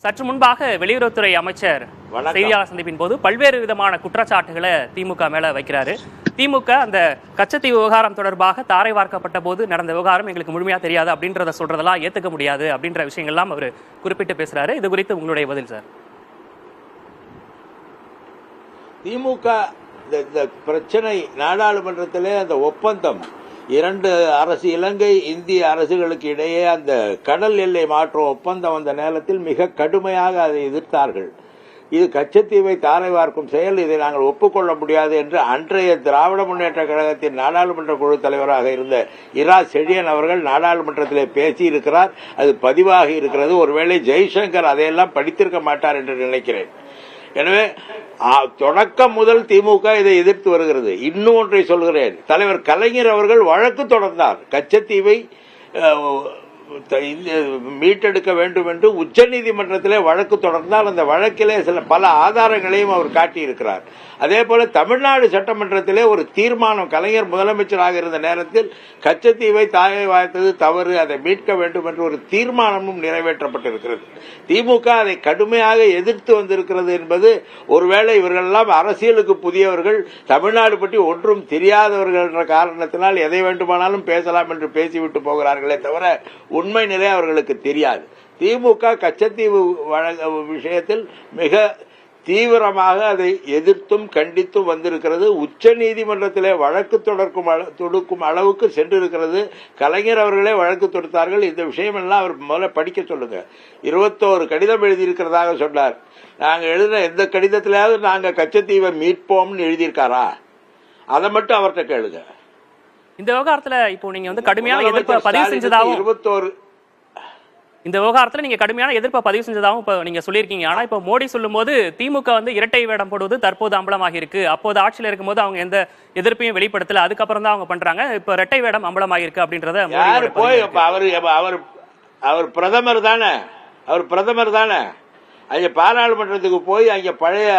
சற்று முன்பாக வெளியுறவுத்துறை அமைச்சர் செய்தியாளர் சந்திப்பின் போது பல்வேறு விதமான குற்றச்சாட்டுகளை திமுக மேல வைக்கிறாரு. திமுக அந்த கச்சத்தீவு விவகாரம் தொடர்பாக தாரை வார்க்கப்பட்ட போது நடந்த விவகாரம் எங்களுக்கு முழுமையா தெரியாது அப்படின்றத சொல்றதெல்லாம் ஏத்துக்க முடியாது அப்படின்ற விஷயங்கள்லாம் அவர் குறிப்பிட்டு பேசுறாரு. இது குறித்து உங்களுடைய பதில் சார். திமுக இந்த பிரச்சனை நாடாளுமன்றத்திலே அந்த ஒப்பந்தம் இரண்டு அரசு இலங்கை இந்திய அரசுகளுக்கு இடையே அந்த கடல் எல்லை மாற்றும் ஒப்பந்தம் வந்த நேரத்தில் மிக கடுமையாக அதை எதிர்த்தார்கள். இது கச்சத்தீவை தாரை வார்க்கும் செயல், இதை நாங்கள் ஒப்புக்கொள்ள முடியாது என்று அன்றைய திராவிட முன்னேற்ற கழகத்தின் நாடாளுமன்ற குழு தலைவராக இருந்த இரா செழியன் அவர்கள் நாடாளுமன்றத்திலே பேசியிருக்கிறார். அது பதிவாகி இருக்கிறது. ஒருவேளை ஜெய்சங்கர் அதையெல்லாம் படித்திருக்க மாட்டார் என்று நினைக்கிறேன். எனவே தொடக்கம் முதல் திமுக இதை எதிர்த்து வருகிறது. இன்னும் ஒன்றை சொல்கிறேன், தலைவர் கலைஞர் அவர்கள் வழக்கு தொடர்ந்தார். கச்சத்தீவை மீட்டெடுக்க வேண்டும் என்று உச்சநீதிமன்றத்திலே வழக்கு தொடர்ந்தால் அந்த வழக்கிலே பல ஆதாரங்களையும் அவர் காட்டியிருக்கிறார். அதே போல தமிழ்நாடு சட்டமன்றத்திலே ஒரு தீர்மானம், கலைஞர் முதலமைச்சராக இருந்த நேரத்தில் கச்சத்தீவை தாயை வாய்த்தது தவறு, அதை மீட்க வேண்டும் என்று ஒரு தீர்மானமும் நிறைவேற்றப்பட்டிருக்கிறது. திமுக அதை கடுமையாக எதிர்த்து வந்திருக்கிறது என்பது, ஒருவேளை இவர்கள் எல்லாம் அரசியலுக்கு புதியவர்கள், தமிழ்நாடு பற்றி ஒன்றும் தெரியாதவர்கள் என்ற காரணத்தினால் எதை வேண்டுமானாலும் பேசலாம் என்று பேசிவிட்டு போகிறார்களே தவிர உண்மை நிலை அவர்களுக்கு தெரியாது. திமுக கச்சத்தீவு விஷயத்தில் மிக தீவிரமாக அதை எதிர்த்தும் கண்டித்தும் வந்திருக்கிறது. உச்ச நீதிமன்றத்திலே வழக்கு தொடுக்கும் அளவுக்கு சென்றிருக்கிறது. கலைஞர் அவர்களே வழக்கு தொடுத்தார்கள். இந்த விஷயம் எல்லாம் அவர் முதல்ல படிக்க சொல்லுங்க. 21 கடிதம் எழுதியிருக்கிறதாக சொன்னார். நாங்க எழுதின எந்த கடிதத்திலாவது நாங்க கச்சத்தீவை மீட்போம்னு எழுதியிருக்காரா? அதை மட்டும் அவர்கிட்ட கேளுங்க. இந்த விவகாரத்துல இப்போ நீங்க வந்து கடுமையான எதிர்ப்பு பதிவு செஞ்சதாகவும் இந்த விவகாரத்துல நீங்க கடுமையான எதிர்ப்பை பதிவு செஞ்சதாகவும் இப்ப நீங்க சொல்லியிருக்கீங்க. ஆனா இப்ப மோடி சொல்லும் போது திமுக வந்து இரட்டை வேடம் போடுவது தற்போது அம்பலமாகி இருக்கு. அப்போது ஆட்சியில் இருக்கும்போது அவங்க எந்த எதிர்ப்பையும் வெளிப்படுத்தல, அதுக்கப்புறம் தான் அவங்க பண்றாங்க. இப்ப இரட்டை வேடம் அம்பலமாகி இருக்கு அப்படின்றத அவர் பிரதமர் தானே, அவர் பிரதமர் தானே. அங்க பாராளுமன்றத்துக்கு போய் அங்க பழைய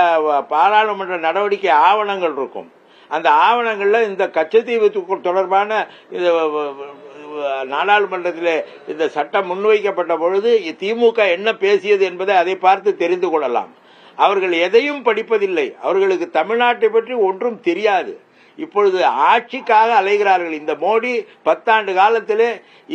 பாராளுமன்ற நடவடிக்கை ஆவணங்கள் இருக்கும். அந்த ஆவணங்கள்ல இந்த கச்சத்தீவு தொடர்பான நாடாளுமன்றத்தில் இந்த சட்டம் முன்வைக்கப்பட்ட பொழுது திமுக என்ன பேசியது என்பதை அதை பார்த்து தெரிந்து கொள்ளலாம். அவர்கள் எதையும் படிப்பதில்லை. அவர்களுக்கு தமிழ்நாட்டை பற்றி ஒன்றும் தெரியாது. இப்பொழுது ஆட்சிக்காக அலைகிறார்கள். இந்த மோடி 10 ஆண்டு காலத்திலே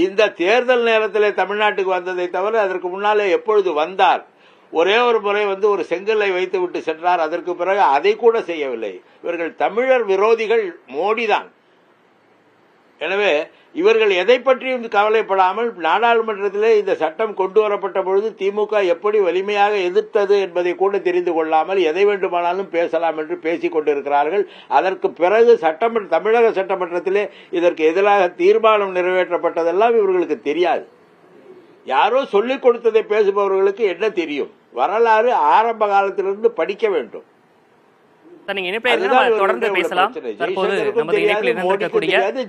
இந்த தேர்தல் நேரத்திலே தமிழ்நாட்டுக்கு வந்ததை தவிர அதற்கு முன்னாலே எப்பொழுது வந்தார்? ஒரே ஒரு முறை வந்து ஒரு செங்கல்லை வைத்து விட்டு சென்றார். அதற்கு பிறகு அதை கூட செய்யவில்லை. இவர்கள் தமிழர் விரோதிகள் மோடிதான். எனவே இவர்கள் எதை பற்றியும் கவலைப்படாமல் நாடாளுமன்றத்திலே இந்த சட்டம் கொண்டு வரப்பட்ட பொழுது திமுக எப்படி வலிமையாக எதிர்த்தது என்பதை கூட தெரிந்து கொள்ளாமல் எதை வேண்டுமானாலும் பேசலாம் என்று பேசிக் கொண்டிருக்கிறார்கள். அதற்கு பிறகு தமிழக சட்டமன்றத்திலே இதற்கு எதிராக தீர்மானம் நிறைவேற்றப்பட்டதெல்லாம் இவர்களுக்கு தெரியாது. யாரோ சொல்லிக் கொடுத்ததை பேசுபவர்களுக்கு என்ன தெரியும்? வரலாறு ஆரம்ப காலத்திலிருந்து படிக்க வேண்டும்.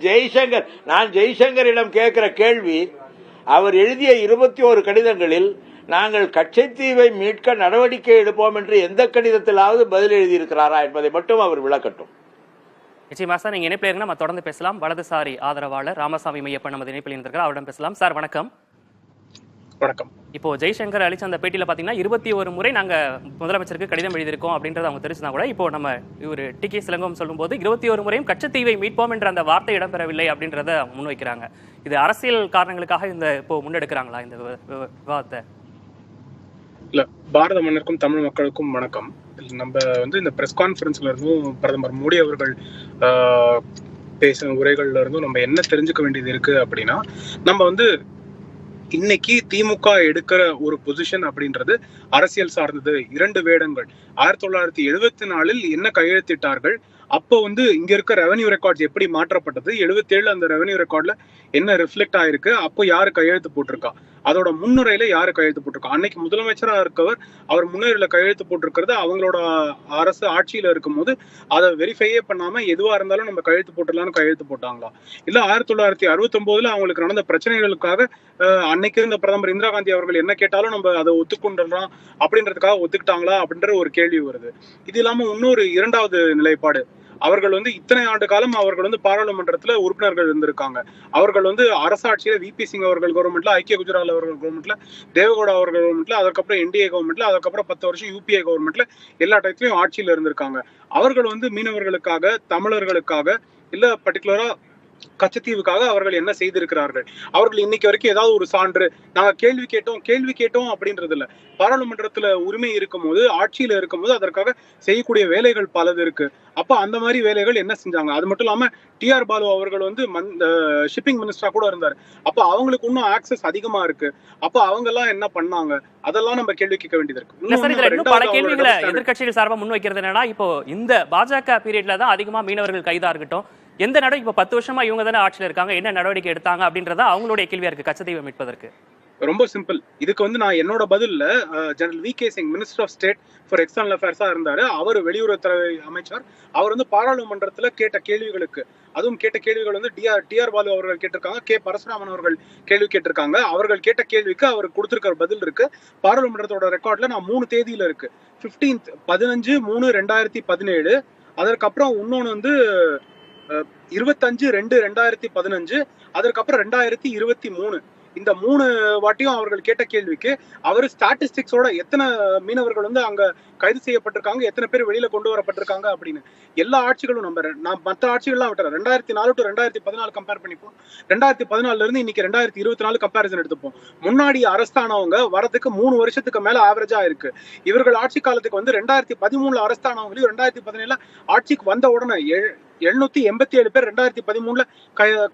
ஜெய்சங்கர், நான் ஜெய்சங்கரிடம் கேட்கிற கேள்வி, அவர் எழுதிய 21 கடிதங்களில் நாங்கள் கச்சத்தீவை மீட்க நடவடிக்கை எடுப்போம் என்று எந்த கடிதத்திலாவது பதில் எழுதியிருக்கிறாரா என்பதை மட்டும் அவர் விளக்கட்டும். நிச்சயமா சார், நீங்க இணைப்பில் நம்ம தொடர்ந்து பேசலாம். வலதுசாரி ஆதரவாளர் ராமசாமி மையப்பன் நமது இணைப்பில் இருந்திருக்கிறார், அவரிடம் பேசலாம். சார் வணக்கம். வணக்கம். இப்போ ஜெய்சங்கர் அளிச்ச அந்த பேட்டியில பாத்தீங்கன்னா 21 முறை நாங்க முதலமைச்சருக்கு கடிதம் எழுதியிருக்கோம் அப்படின்றத அவங்க தெரிஞ்சுனா கூட இப்போ நம்ம இவர் டி.கே. இளங்கோவன் சொல்லும் போது 21 முறையும் கச்சத்தீவை மீட்போம் என்ற அந்த வார்த்தை இடம்பெறவில்லை அப்படின்றத முன்வைக்கிறாங்க. இது அரசியல் காரணங்களுக்காக இந்த இப்போ முன்னெடுக்கிறாங்களா இந்த விவாதத்தை? இல்ல, பாரத மன்னருக்கும் தமிழ் மக்களுக்கும் வணக்கம். நம்ம வந்து இந்த பிரஸ் கான்ஃபரன்ஸ்ல இருந்தும் பிரதமர் மோடி அவர்கள் பேசின உரைகள்ல இருந்தும் நம்ம என்ன தெரிஞ்சுக்க வேண்டியது இருக்கு அப்படின்னா, நம்ம வந்து இன்னைக்கு திமுக எடுக்கிற ஒரு பொசிஷன் அப்படின்றது அரசியல் சார்ந்தது. 2 வேடங்கள் 1974 என்ன கையெழுத்திட்டார்கள், அப்போ வந்து இங்க இருக்க ரெவன்யூ ரெக்கார்ட்ஸ் எப்படி மாற்றப்பட்டது, 77 அந்த ரெவன்யூ ரெக்கார்ட்ல என்ன ரிஃப்ளெக்ட் ஆயிருக்கு, அப்போ யாரு கையெழுத்து போட்டிருக்கா, அதோட முன்னுரையில யாரு கையெழுத்து போட்டிருக்கா, அன்னைக்கு முதலமைச்சரா இருக்கவர் அவர் முன்னுரையில கையெழுத்து போட்டிருக்கிறது அவங்களோட அரசு ஆட்சியில இருக்கும் போது அதை வெரிஃபையே பண்ணாம எதுவா இருந்தாலும் நம்ம கையெழுத்து போட்டுடலாம்னு கையெழுத்து போட்டாங்களா? இல்ல 1969 அவங்களுக்கு நடந்த பிரச்சனைகளுக்காக அன்னைக்கு இருந்த பிரதமர் இந்திரா காந்தி அவர்கள் என்ன கேட்டாலும் நம்ம அதை ஒத்துக்கொண்டுறோம் அப்படின்றதுக்காக ஒத்துக்கிட்டாங்களா அப்படின்ற ஒரு கேள்வி வருது. இது இல்லாம இன்னொரு 2வது நிலைப்பாடு, அவர்கள் வந்து இத்தனை ஆண்டு காலம் அவர்கள் வந்து பாராளுமன்றத்துல உறுப்பினர்கள் இருந்திருக்காங்க. அவர்கள் வந்து அரசாட்சியில விபி சிங் அவர்கள் கவர்மெண்ட்ல, ஐக்கிய குஜரால் அவர்கள் கவர்மெண்ட்ல, தேவகவுடா அவர்கள் கவர்மெண்ட்ல, அதுக்கப்புறம் என்டிஏ கவர்மெண்ட்ல, அதுக்கப்புறம் 10 வருஷம் யூபிஏ கவர்மெண்ட்ல எல்லா டயத்திலயும் ஆட்சியில இருந்திருக்காங்க. அவர்கள் வந்து மீனவர்களுக்காக, தமிழர்களுக்காக, இல்ல பர்டிகுலரா கச்சத்தீவுக்காக அவர்கள் என்ன செய்திருக்கிறார்கள்? அவர்கள் இன்னைக்கு வரைக்கும் ஏதாவது ஒரு சான்று, நாங்க கேள்வி கேட்டோம் அப்படின்றது இல்ல. பாராளுமன்றத்துல உரிமை இருக்கும் போது, ஆட்சியில இருக்கும் போது அதற்காக செய்யக்கூடிய வேலைகள் பலது இருக்கு. அப்ப அந்த மாதிரி வேலைகள் என்ன செஞ்சாங்க? அது மட்டும் இல்லாம டிஆர் பாலு அவர்கள் வந்து ஷிப்பிங் மினிஸ்டரா கூட இருந்தாரு. அப்ப அவங்களுக்கு இன்னும் ஆக்சஸ் அதிகமா இருக்கு. அப்ப அவங்க எல்லாம் என்ன பண்ணாங்க? அதெல்லாம் நம்ம கேள்வி கேட்க வேண்டியது இருக்கு. பல கேள்விகளை எதிர்க்கட்சிகள் சார்பா முன்வைக்கிறது என்னன்னா, இப்போ இந்த பாஜக பீரியட்ல தான் அதிகமா மீனவர்கள் கைதா இருக்கட்டும், எந்த நடவடிக்கை இப்ப 10 வருஷமா இவங்க தானே ஆட்சியில் இருக்காங்க, என்ன நடவடிக்கை எடுத்தாங்க அப்படின்றத அவங்களுடைய கேள்வியா இருக்கு கச்சத்தீவை மீட்பதற்கு. ரொம்ப சிம்பிள். இதுக்கு வந்து நான் என்னோட பதில்ல general V K. Singh minister of state for external அஃபேர்ஸா இருந்தாரு. அவர் வெளியுறவுத்துறை அமைச்சர். அவர் வந்து பாராளுமன்றத்துல கேட்ட கேள்விகளுக்கு, அதுவும் கேட்ட கேள்விகள் வந்து டிஆர் பாலு அவர்கள் கேட்டிருக்காங்க, கே பரசுராமன் அவர்கள் கேள்வி கேட்டிருக்காங்க. அவர்கள் கேட்ட கேள்விக்கு அவர் கொடுத்திருக்கிற பதில் இருக்கு பாராளுமன்றத்தோட ரெக்கார்ட்ல. நான் 3 தேதியில இருக்கு, 15/3/2017. அதற்கப்புறம் இன்னொன்னு வந்து 25/2/2015, அதற்கப்புறம் 2023. இந்த 3 வாட்டியும் அவர்கள் கேட்ட கேள்விக்கு அவர் ஸ்டாட்டிஸ்டிக்ஸோட எத்தனை மீனவர்கள் வந்து அங்க கைது செய்யப்பட்டிருக்காங்க, எத்தனை பேர் வெளியில கொண்டு வரப்பட்டிருக்காங்க அப்படின்னு எல்லா ஆட்சிகளும் நான் மற்ற ஆட்சிகள்லாம் விட்டுறேன். 2004 to 2014 கம்பேர் பண்ணிப்போம். 2014 இருந்து இன்னைக்கு 2024 கம்பேரிசன் எடுத்துப்போம். முன்னாடி அரெஸ்ட் ஆனவங்க வரதுக்கு 3 வருஷத்துக்கு மேல ஆவரேஜா இருக்கு. இவர்கள் ஆட்சி காலத்துக்கு வந்து 2013 அரெஸ்ட் ஆனவங்களையும் 2017 ஆட்சிக்கு வந்த உடனே 787 பேர் 2013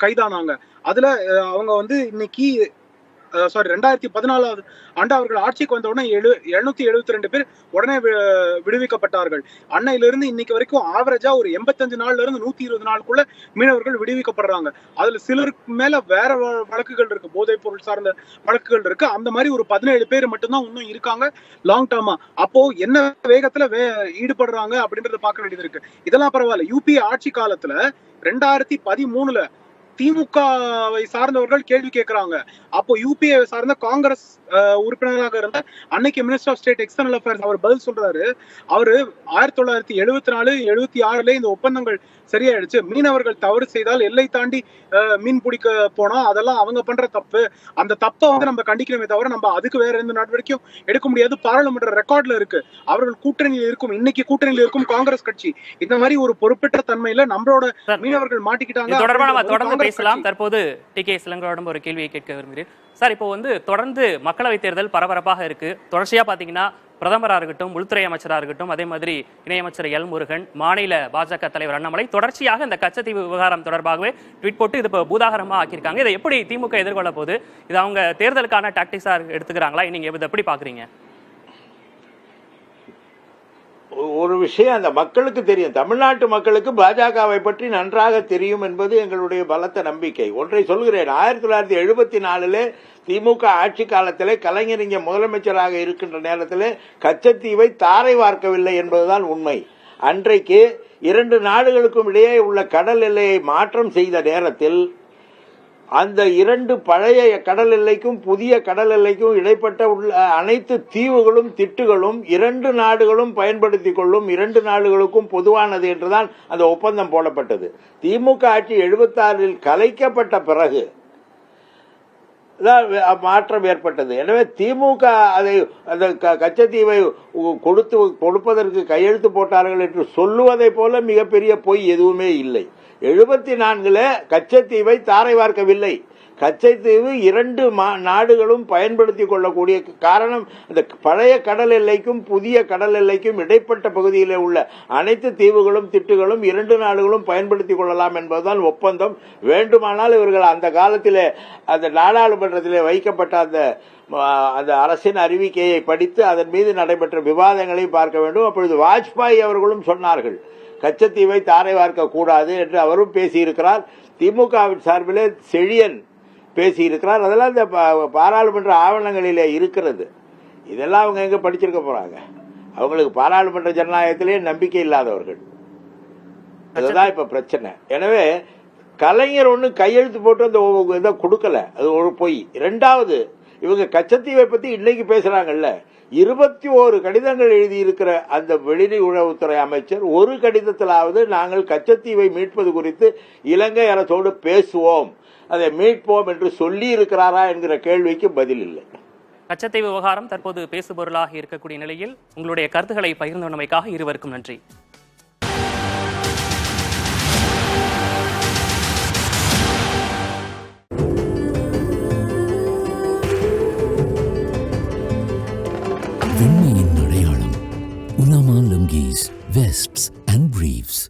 கைதானாங்க. அதுல அவங்க வந்து இன்னைக்கு 2014 ஆண்டு அவர்கள் ஆட்சிக்கு வந்த உடனே 772 பேர் உடனே விடுவிக்கப்பட்டார்கள். அன்னையிலிருந்து இன்னைக்கு வரைக்கும் ஆவரேஜா ஒரு 85 நாள்ல இருந்து 120 நாளுக்குள்ள மீனவர்கள் விடுவிக்கப்படுறாங்க. அதுல சிலருக்கு மேல வேற வழக்குகள் இருக்கு, போதைப் பொருள் சார்ந்த வழக்குகள் இருக்கு. அந்த மாதிரி ஒரு 17 பேர் மட்டும்தான் இன்னும் இருக்காங்க லாங் டர்மா. அப்போ என்ன வேகத்துல ஈடுபடுறாங்க அப்படின்றத பார்க்க வேண்டியது இருக்கு. இதெல்லாம் பரவாயில்ல. யூபிஏ ஆட்சி காலத்துல 2013 திமுகவை சார்ந்தவர்கள் கேள்வி கேட்கிறாங்க. அப்போ யூபிஏ சார்ந்த காங்கிரஸ் உறுப்பினராக இருந்த அன்னைக்கு minister of state external affairs அவர் பதில் சொல்றாரு. அவரு 1974-76 இந்த ஒப்பந்தங்கள் சரியாயிடுச்சு. மீனவர்கள் தவறு செய்தால் எல்லை தாண்டி மீன் பிடிக்க போனா அதெல்லாம் அவங்க பண்ற தப்பு. அந்த தப்பை வந்து நம்ம கண்டிக்கணுமே தவிர நம்ம அதுக்கு வேற எந்த நடவடிக்கையும் எடுக்க முடியாது. பாராளுமன்ற ரெக்கார்ட்ல இருக்கு. அவர்கள் கூட்டணியில் இருக்கும், இன்னைக்கு கூட்டணியில் இருக்கும் காங்கிரஸ் கட்சி இந்த மாதிரி ஒரு பொறுப்பற்ற தன்மையில நம்மளோட மீனவர்கள் மாட்டிக்கிட்டாங்க. தொடர்ந்து பேசலாம். தற்போது டி.கே. இளங்கோவனிடம் ஒரு கேள்வியை கேட்க விரும்புகிறேன் சார். இப்போ வந்து தொடர்ந்து மக்களவை தேர்தல் பரபரப்பாக இருக்கு. தொடர்ச்சியா பாத்தீங்கன்னா பிரதமராக இருக்கட்டும், உள்துறை அமைச்சராக இருக்கட்டும், அதே மாதிரி இணையமைச்சர் எல் முருகன், மாநில பாஜக தலைவர் அண்ணாமலை தொடர்ச்சியாக இந்த கச்சத்தீவு விவகாரம் தொடர்பாகவே ட்வீட் போட்டு இது இப்போ பூதாகரமா ஆக்கியிருக்காங்க. இதை எப்படி திமுக எதிர்கொள்ள போகுது? இது அவங்க தேர்தலுக்கான டாக்டிக்ஸா எடுத்துக்கிறாங்களா? நீங்க இதை எப்படி பாக்குறீங்க? ஒரு விஷயம் அந்த மக்களுக்கு தெரியும், தமிழ்நாட்டு மக்களுக்கு பாஜகவை பற்றி நன்றாக தெரியும் என்பது எங்களுடைய பலத்த நம்பிக்கை. ஒன்றை சொல்கிறேன், 1974 திமுக ஆட்சி காலத்திலே கலைஞர் இங்கே முதலமைச்சராக இருக்கின்ற நேரத்தில் கச்சத்தீவை தாரை வார்க்கவில்லை என்பதுதான் உண்மை. அன்றைக்கு 2 நாடுகளுக்கும் இடையே உள்ள கடல் எல்லையை மாற்றம் செய்த நேரத்தில் அந்த 2 பழைய கடல் எல்லைக்கும் புதிய கடல் எல்லைக்கும் இடைப்பட்ட உள்ள அனைத்து தீவுகளும் திட்டுகளும் 2 நாடுகளும் பயன்படுத்திக் கொள்ளும், 2 நாடுகளுக்கும் பொதுவானது என்றுதான் அந்த ஒப்பந்தம் போடப்பட்டது. திமுக ஆட்சி 76 கலைக்கப்பட்ட பிறகு மாற்றம் ஏற்பட்டது. எனவே திமுக அதை அந்த கச்சத்தீவை கொடுப்பதற்கு கையெழுத்து போட்டார்கள் என்று சொல்லுவதை போல மிகப்பெரிய பொய் எதுவுமே இல்லை. 74 கச்சத்தீவை தாரை வார்க்கவில்லை. கச்சத்தீவு 2 நாடுகளும் பயன்படுத்திக் கொள்ளக்கூடிய காரணம், அந்த பழைய கடல் எல்லைக்கும் புதிய கடல் எல்லைக்கும் இடைப்பட்ட பகுதியில் உள்ள அனைத்து தீவுகளும் திட்டுகளும் 2 நாடுகளும் பயன்படுத்திக் கொள்ளலாம் என்பதுதான் ஒப்பந்தம். வேண்டுமானால் இவர்கள் அந்த காலத்திலே அந்த நாடாளுமன்றத்திலே வைக்கப்பட்ட அந்த அரசின் அறிவிக்கையை படித்து அதன் மீது நடைபெற்ற விவாதங்களையும் பார்க்க வேண்டும். அப்பொழுது வாஜ்பாய் அவர்களும் சொன்னார்கள் கச்சத்தீவை தாரை வார்க்க கூடாது என்று அவரும் பேசியிருக்கிறார். திமுகவின் சார்பிலே செழியன் பேசியிருக்கிறார். அதெல்லாம் இந்த பாராளுமன்ற ஆவணங்களிலே இருக்கிறது. இதெல்லாம் அவங்க எங்க படிச்சிருக்க போறாங்க? அவங்களுக்கு பாராளுமன்ற ஜனநாயகத்திலே நம்பிக்கை இல்லாதவர்கள். அதுதான் இப்ப பிரச்சனை. எனவே கலைஞர் ஒண்ணு கையெழுத்து போட்டு அந்த இதை கொடுக்கல, அது ஒரு பொய். 2வது இவங்க கச்சத்தீவை பத்தி இன்னைக்கு பேசுறாங்கல்ல, 21 கடிதங்கள் எழுதியிருக்கிற அந்த வெளியுறவுத்துறை அமைச்சர் ஒரு கடிதத்திலாவது நாங்கள் கச்சத்தீவை மீட்பது குறித்து இலங்கை அரசோடு பேசுவோம், அதை மீட்போம் என்று சொல்லி இருக்கிறாரா என்கிற கேள்விக்கு பதில் இல்லை. கச்சத்தீவு விவகாரம் தற்போது பேசுபொருளாக இருக்கக்கூடிய நிலையில் உங்களுடைய கருத்துக்களை பகிர்ந்தமைக்காக இருவருக்கும் நன்றி. வெண்மையின் அடையாளம் உலாமா லுங்கீஸ், வெஸ்ட்ஸ் அண்ட் பிரீவ்ஸ்.